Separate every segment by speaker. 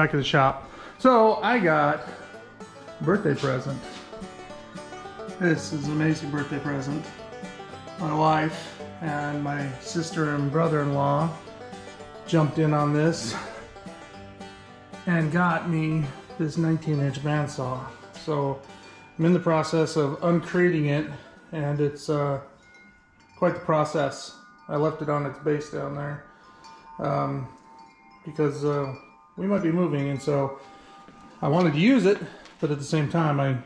Speaker 1: back at the shop. So I got a birthday present. This is an amazing birthday present. My wife and my sister and brother-in-law jumped in on this and got me this 19-inch bandsaw. So I'm in the process of uncrating it, and it's quite the process. I left it on its base down there because we might be moving, and so I wanted to use it, but at the same time I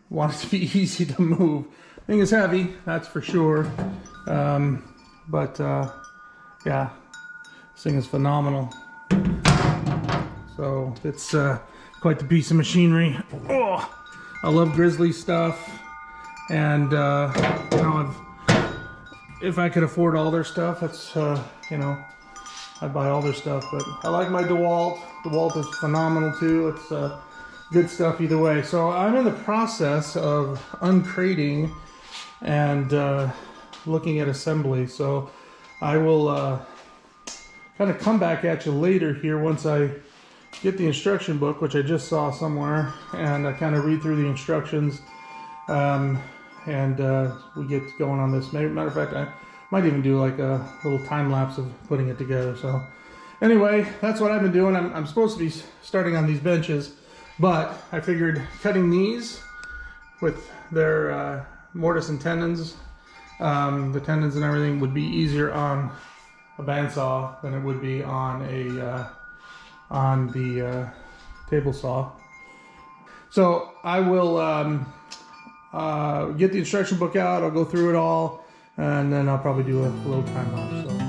Speaker 1: want it to be easy to move. Thing is heavy, that's for sure, but yeah, this thing is phenomenal. So it's quite the piece of machinery. Oh, I love Grizzly stuff, and you know, if I could afford all their stuff, that's you know, I'd buy all their stuff. But I like my DeWalt. DeWalt is phenomenal too. It's good stuff either way. So I'm in the process of uncrating and looking at assembly. So I will kind of come back at you later here once I get the instruction book, which I just saw somewhere, and I kind of read through the instructions, and we get going on this. Matter of fact, I might even do like a little time lapse of putting it together. So anyway, that's what I've been doing. I'm supposed to be starting on these benches, but I figured cutting these with their mortise and tendons, the tendons and everything, would be easier on a bandsaw than it would be on the table saw. So I will get the instruction book out. I'll go through it all, and then I'll probably do a little time lapse. So.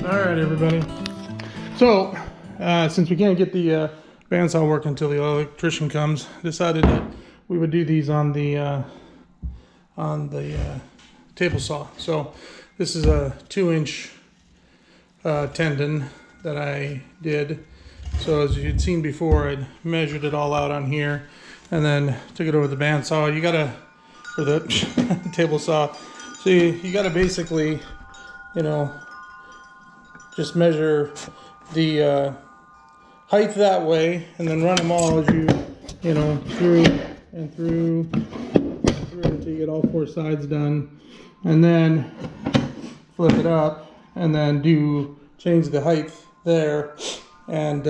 Speaker 1: All right, everybody. So, since we can't get the bandsaw working until the electrician comes, decided that we would do these on the table saw. So, this is a 2-inch tendon that I did. So, as you'd seen before, I measured it all out on here, and then took it over the bandsaw. You gotta, or the table saw. So you gotta basically, you know, just measure the height that way, and then run them all as you know, through and through and through until you get all 4 sides done, and then flip it up, and then change the height there, and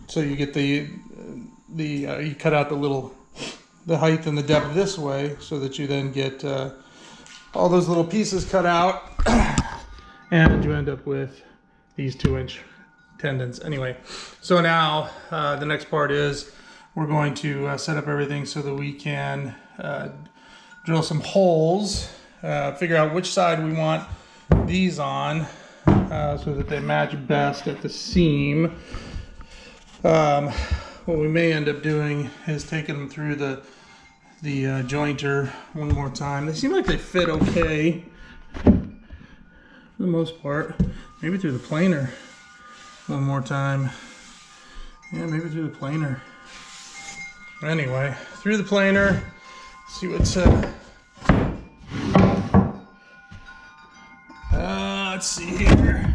Speaker 1: so you get you cut out the height and the depth this way, so that you then get all those little pieces cut out, and you end up with these 2-inch tendons. Anyway, so now the next part is we're going to set up everything so that we can drill some holes, figure out which side we want these on, so that they match best at the seam. What we may end up doing is taking them through the jointer one more time. They seem like they fit okay for the most part. Maybe through the planer one more time. Yeah, maybe through the planer. Anyway, through the planer, see what's let's see here.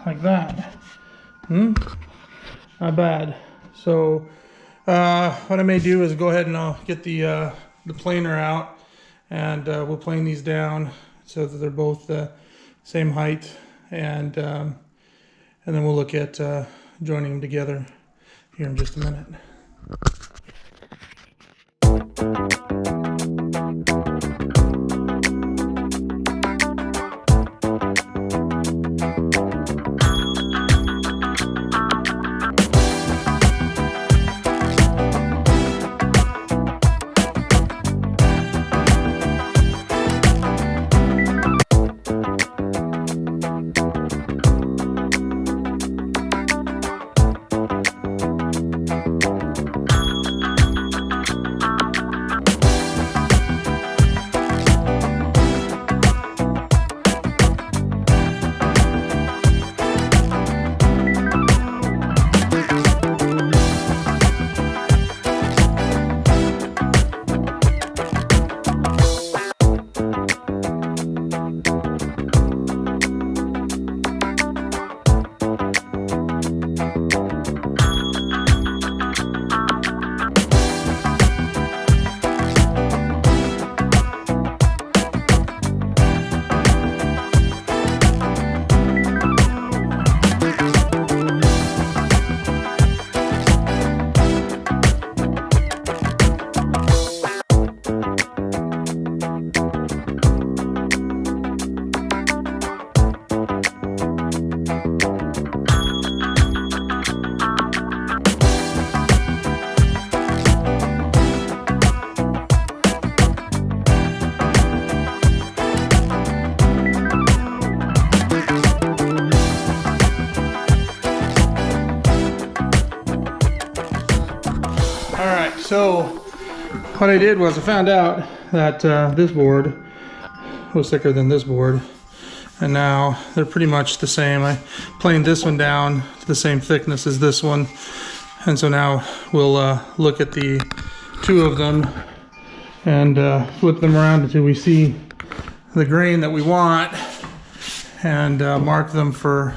Speaker 1: Like that. Not bad. So what I may do is go ahead and I'll get the planer out, and we'll plane these down so that they're both the same height, and then we'll look at joining them together here in just a minute. So what I did was I found out that this board was thicker than this board, and now they're pretty much the same. I planed this one down to the same thickness as this one, and so now we'll look at the 2 of them and flip them around until we see the grain that we want, and mark them for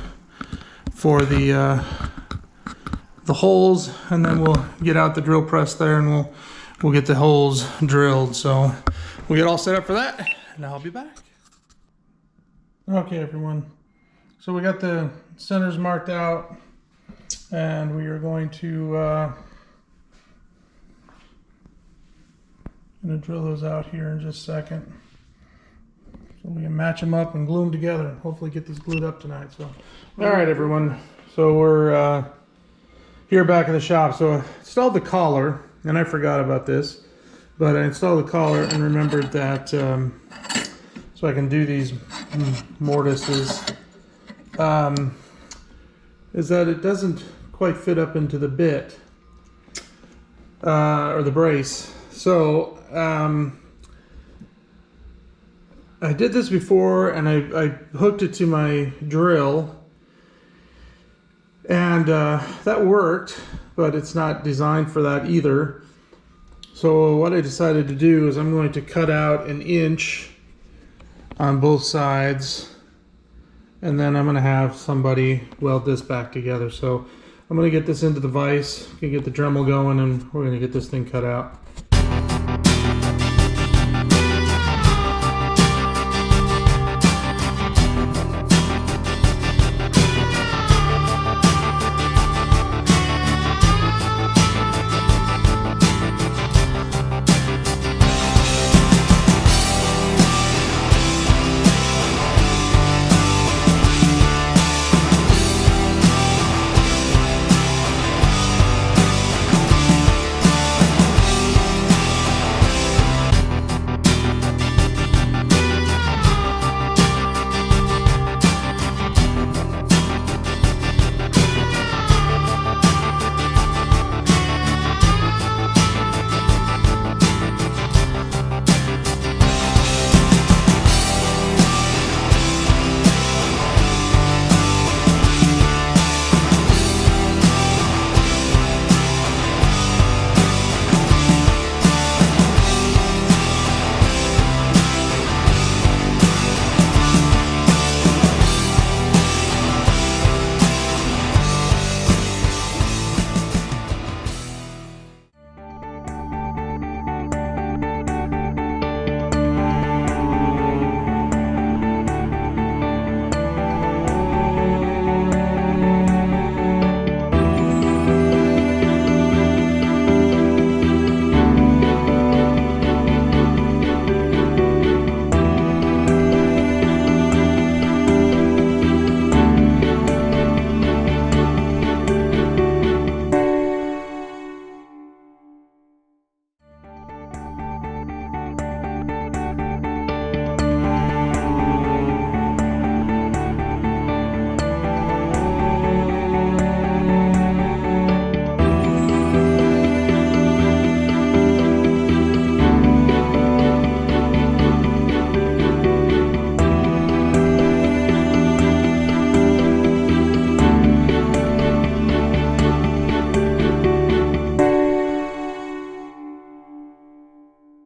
Speaker 1: the holes, and then we'll get out the drill press there, and we'll get the holes drilled. So we'll get all set up for that, and I'll be back. Okay, everyone. So we got the centers marked out, and we are going to drill those out here in just a second, so we can match them up and glue them together, and hopefully get these glued up tonight. So, all right, everyone. So we're here back in the shop. So I installed the collar, and I forgot about this. But I installed the collar and remembered that so I can do these mortises, is that it doesn't quite fit up into the bit or the brace. So I did this before, and I hooked it to my drill, and that worked, but it's not designed for that either. So what I decided to do is I'm going to cut out 1 inch on both sides, and then I'm going to have somebody weld this back together. So I'm going to get this into the vise, get the Dremel going, and we're going to get this thing cut out.